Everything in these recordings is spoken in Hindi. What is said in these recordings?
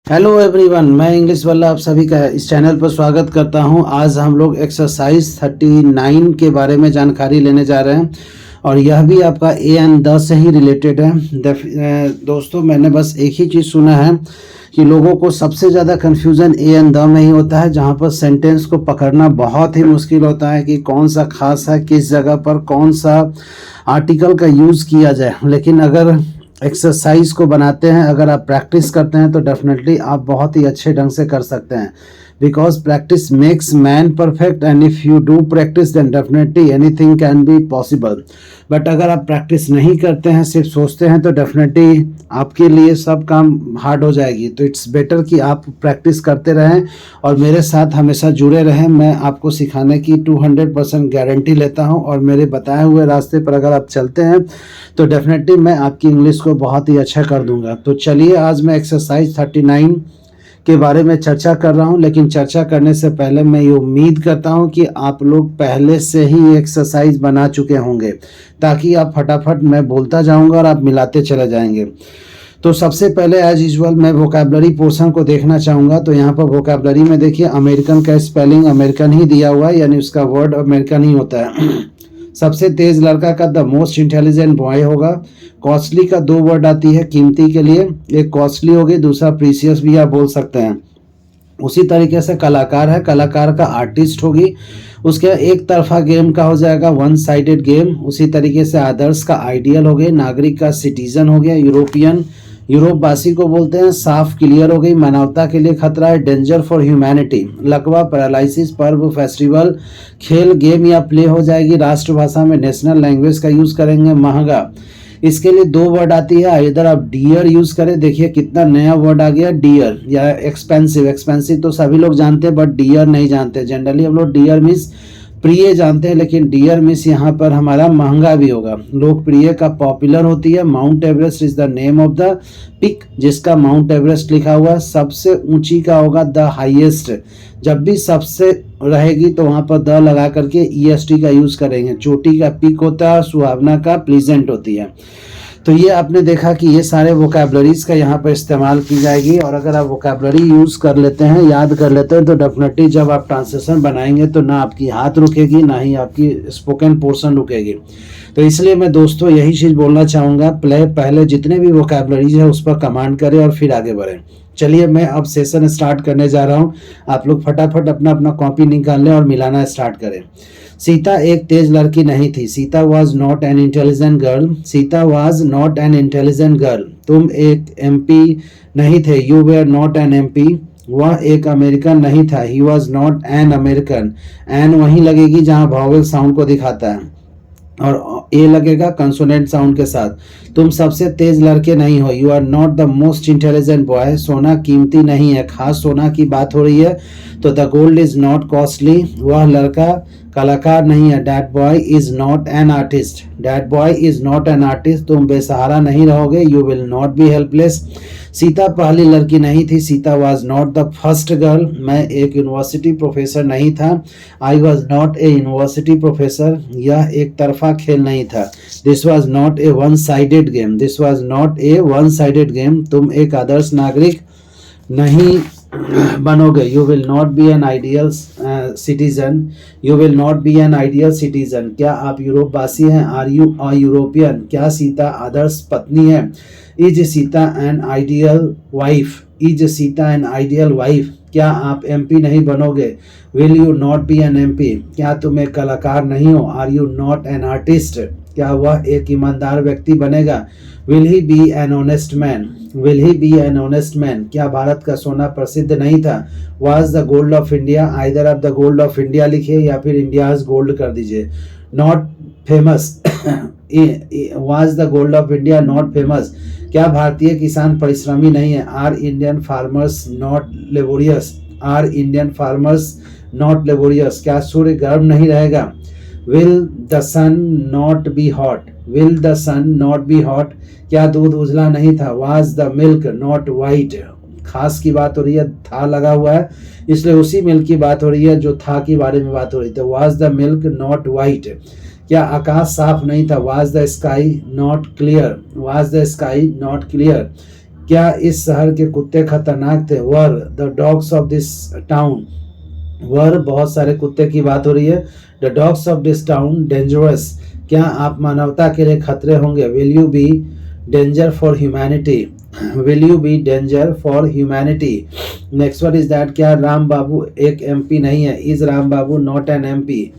हेलो एवरीवन, मैं इंग्लिश वाला आप सभी का इस चैनल पर स्वागत करता हूं। आज हम लोग एक्सरसाइज 39 के बारे में जानकारी लेने जा रहे हैं और यह भी आपका ए एंड द से ही रिलेटेड है। दोस्तों, मैंने बस एक ही चीज़ सुना है कि लोगों को सबसे ज़्यादा कन्फ्यूज़न ए एंड द में ही होता है, जहां पर सेंटेंस को पकड़ना बहुत ही मुश्किल होता है कि कौन सा खास है, किस जगह पर कौन सा आर्टिकल का यूज़ किया जाए। लेकिन अगर एक्सरसाइज को बनाते हैं, अगर आप प्रैक्टिस करते हैं तो डेफिनेटली आप बहुत ही अच्छे ढंग से कर सकते हैं। Because practice makes man perfect and if you do practice then definitely anything can be possible. But अगर आप प्रैक्टिस नहीं करते हैं, सिर्फ सोचते हैं, तो डेफिनेटली आपके लिए सब काम हार्ड हो जाएगी। तो इट्स बेटर कि आप प्रैक्टिस करते रहें और मेरे साथ हमेशा जुड़े रहें। मैं आपको सिखाने की 200% गारंटी लेता हूं और मेरे बताए हुए रास्ते पर अगर आप चलते हैं तो डेफिनेटली मैं आपकी इंग्लिश को बहुत ही अच्छा कर दूंगा। तो चलिए, आज मैं एक्सरसाइज 39 के बारे में चर्चा कर रहा हूं। लेकिन चर्चा करने से पहले मैं ये उम्मीद करता हूं कि आप लोग पहले से ही एक्सरसाइज बना चुके होंगे, ताकि आप फटाफट, मैं बोलता जाऊंगा और आप मिलाते चले जाएंगे। तो सबसे पहले एज यूजुअल मैं वोकैबुलरी पोर्शन को देखना चाहूँगा। तो यहाँ पर वोकैबुलरी में देखिए, अमेरिकन का स्पेलिंग अमेरिकन ही दिया हुआ है, यानी उसका वर्ड अमेरिकन ही होता है। सबसे तेज लड़का का द मोस्ट इंटेलिजेंट बॉय होगा। कॉस्टली का दो वर्ड आती है कीमती के लिए, एक कॉस्टली होगी, दूसरा प्रीसियस भी आप बोल सकते हैं। उसी तरीके से कलाकार है, कलाकार का आर्टिस्ट होगी। उसके एक तरफा गेम का हो जाएगा वन साइडेड गेम। उसी तरीके से आदर्श का आइडियल हो गया, नागरिक का सिटीजन हो गया, यूरोपियन यूरोपवासी को बोलते हैं, साफ क्लियर हो गई, मानवता के लिए खतरा है, डेंजर फॉर ह्यूमैनिटी। लकवा पैरालिसिस, पर्व, फेस्टिवल, खेल, गेम या प्ले हो जाएगी। राष्ट्रभाषा में नेशनल लैंग्वेज का यूज करेंगे। महंगा, इसके लिए दो वर्ड आती है, इधर आप डियर यूज करें। देखिए कितना नया वर्ड आ गया, डियर या एक्सपेंसिव। एक्सपेंसिव तो सभी लोग जानते हैं, बट डियर नहीं जानते। जनरली हम लोग डियर मीन्स प्रिय जानते हैं, लेकिन डियर मिस यहाँ पर हमारा महंगा भी होगा। लोकप्रिय का पॉपुलर होती है। Mount Everest is the name of the peak, जिसका माउंट एवरेस्ट लिखा हुआ है। सबसे ऊंची का होगा द हाईएस्ट। जब भी सबसे रहेगी तो वहां पर द लगा करके ईएसटी का यूज करेंगे। चोटी का पिक होता है, सुहावना का प्लीजेंट होती है। तो ये आपने देखा कि ये सारे वोकैबुलरीज का यहाँ पर इस्तेमाल की जाएगी। और अगर आप वोकैबुलरी यूज़ कर लेते हैं, याद कर लेते हैं, तो डेफिनेटली जब आप ट्रांसलेशन बनाएंगे तो ना आपकी हाथ रुकेगी, ना ही आपकी स्पोकन पोर्शन रुकेगी। तो इसलिए मैं दोस्तों यही चीज़ बोलना चाहूँगा, पहले जितने भी वोकैबुलरीज है उस पर कमांड करें और फिर आगे बढ़ें। चलिए, मैं अब सेशन स्टार्ट करने जा रहा हूँ। आप लोग फटाफट अपना अपना कॉपी निकाल लें और मिलाना स्टार्ट करें। सीता एक तेज लड़की नहीं थी। Sita was not an intelligent girl. Sita was not an intelligent girl. तुम एक एमपी नहीं थे। You were not an MP. वह एक अमेरिकन नहीं था। He was not an American. An वहीं लगेगी जहां वॉवेल साउंड को दिखाता है और ए लगेगा कंसोनेंट साउंड के साथ। तुम सबसे तेज लड़के नहीं हो। You are not the most intelligent boy. सोना कीमती नहीं है। खास सोना की बात हो रही है तो the gold is not costly. वह लड़का कलाकार नहीं है। That boy is not an artist. That boy is not an artist. तुम बेसहारा नहीं रहोगे। You will not B helpless. Sita पहली लड़की नहीं थी। Sita was not the first girl. मैं एक यूनिवर्सिटी प्रोफेसर नहीं था। I was not A university professor. यह एक तरफा खेल नहीं था। This was not a one sided game. This was not a one sided game. तुम एक आदर्श नागरिक नहीं बनोगे। You will not be an ideal citizen. You will not be an ideal citizen. क्या आप यूरोपवासी हैं? Are you a European? क्या सीता आदर्श पत्नी है? Is Sita an ideal wife? Is Sita an ideal wife? क्या आप एमपी नहीं बनोगे? Will you not be an MP? क्या तुम एक कलाकार नहीं हो? Are you not an artist? क्या वह एक ईमानदार व्यक्ति बनेगा? Will he be an honest man? Will he be an honest man? क्या भारत का सोना प्रसिद्ध नहीं था? Was the gold of India? Either आप द गोल्ड ऑफ इंडिया लिखिए या फिर इंडियाज गोल्ड कर दीजिए। Not famous. Was the gold of India not famous? क्या भारतीय किसान परिश्रमी नहीं है? Are Indian farmers not laborious? Are Indian farmers not laborious? क्या सूर्य गर्म नहीं रहेगा? Will the sun not be hot? Will the sun not be hot? क्या दूध उजला नहीं था? Was the milk not white? खास की बात हो रही है, था लगा हुआ है, इसलिए उसी मिल्क की बात हो रही है जो था के बारे में बात हो रही थी। Was the milk not white? क्या आकाश साफ नहीं था? Was the sky not clear? Was the sky not clear? क्या इस शहर के कुत्ते खतरनाक थे? Were the dogs of this town, were बहुत सारे कुत्ते की बात हो रही है। The dogs of this town dangerous, क्या आप मानवता के लिए खतरे होंगे? Will you be danger for humanity, will you be danger for humanity. Next one is that, क्या राम बाबू एक एमपी नहीं है? Is Ram Babu not an MP,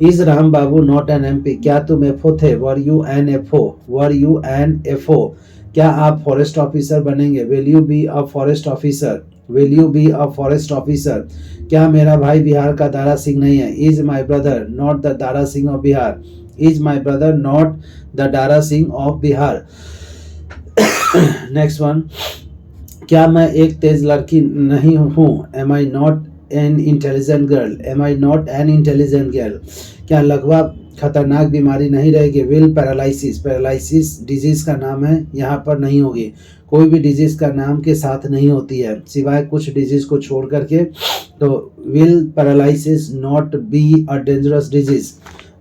is Ram Babu not an MP. क्या तुम एफओ थे? Were you an FO, were you an FO. क्या आप फॉरेस्ट ऑफिसर बनेंगे? Will you be a forest officer, will you be a forest officer. क्या मेरा भाई बिहार का दारा सिंह नहीं है? Is my brother not the Dara Singh of Bihar, is my brother not the Dara Singh of Bihar. Next one, क्या मैं एक तेज लड़की नहीं हूँ? Am I not an intelligent girl, am I not an intelligent girl. क्या लकवा खतरनाक बीमारी नहीं रहेगी? विल पैरालिसिस, पैरालिसिस डिजीज का नाम है, यहाँ पर नहीं होगी। कोई भी डिजीज का नाम के साथ नहीं होती है सिवाय कुछ डिजीज को छोड़ करके। तो will paralysis not be a dangerous disease,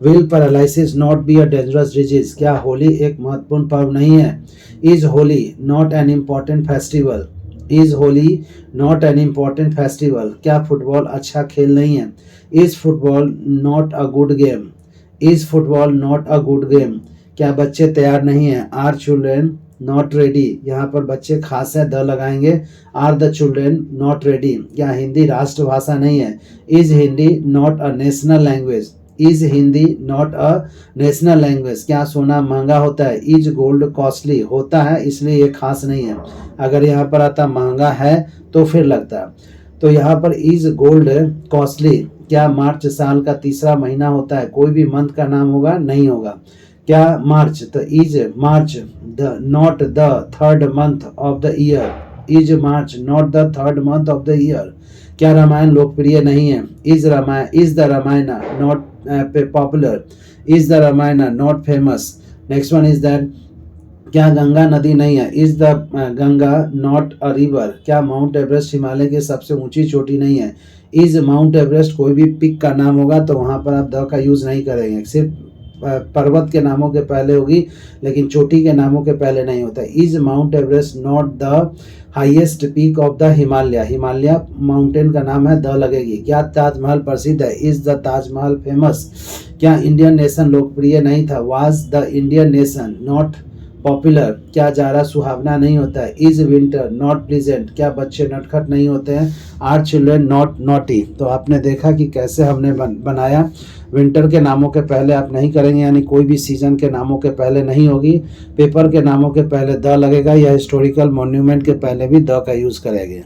will paralysis not be a dangerous disease. क्या होली एक महत्वपूर्ण पर्व नहीं है? Is Holi not an important festival, is Holi not an important festival. क्या फुटबॉल अच्छा खेल नहीं है? Is football not a good game, is football not a good game. क्या बच्चे तैयार नहीं हैं? आर चिल्ड्रेन नॉट रेडी, यहाँ पर बच्चे खास है, द लगाएंगे। Are the children not ready. क्या हिंदी राष्ट्रभाषा नहीं है? Is Hindi not a national language, is Hindi not a national language. क्या सोना महंगा होता है? इज गोल्ड कॉस्टली, होता है इसलिए ये खास नहीं है। अगर यहाँ पर आता महंगा है तो फिर लगता। तो यहाँ पर इज गोल्ड कॉस्टली। क्या मार्च साल का तीसरा महीना होता है? कोई भी मंथ का नाम होगा? नहीं होगा। क्या मार्च, तो is March the not the third month of the year, is March not the third month of the year. क्या रामायण लोकप्रिय नहीं है? Is the Ramayan not popular, is the Ramayan not famous. Next one is that, क्या गंगा नदी नहीं है? Is the Ganga not a river. क्या माउंट एवरेस्ट हिमालय की सबसे ऊंची चोटी नहीं है? इज माउंट एवरेस्ट, कोई भी पिक का नाम होगा तो वहां पर आप द का यूज नहीं करेंगे, सिर्फ पर्वत के नामों के पहले होगी लेकिन चोटी के नामों के पहले नहीं होता। Is Mount Everest not the highest peak of the Himalaya, Himalaya mountain का नाम है, द लगेगी। क्या ताजमहल प्रसिद्ध है? Is the Taj Mahal famous. क्या इंडियन नेशन लोकप्रिय नहीं था? Was the Indian nation not popular. क्या जाड़ा सुहावना नहीं होता है? Is winter not pleasant. क्या बच्चे नटखट नहीं होते हैं? Are children not naughty. तो आपने देखा कि कैसे हमने बनाया। विंटर के नामों के पहले आप नहीं करेंगे, यानी कोई भी सीजन के नामों के पहले नहीं होगी। पेपर के नामों के पहले द लगेगा, या हिस्टोरिकल मॉन्यूमेंट के पहले भी द का यूज करेंगे।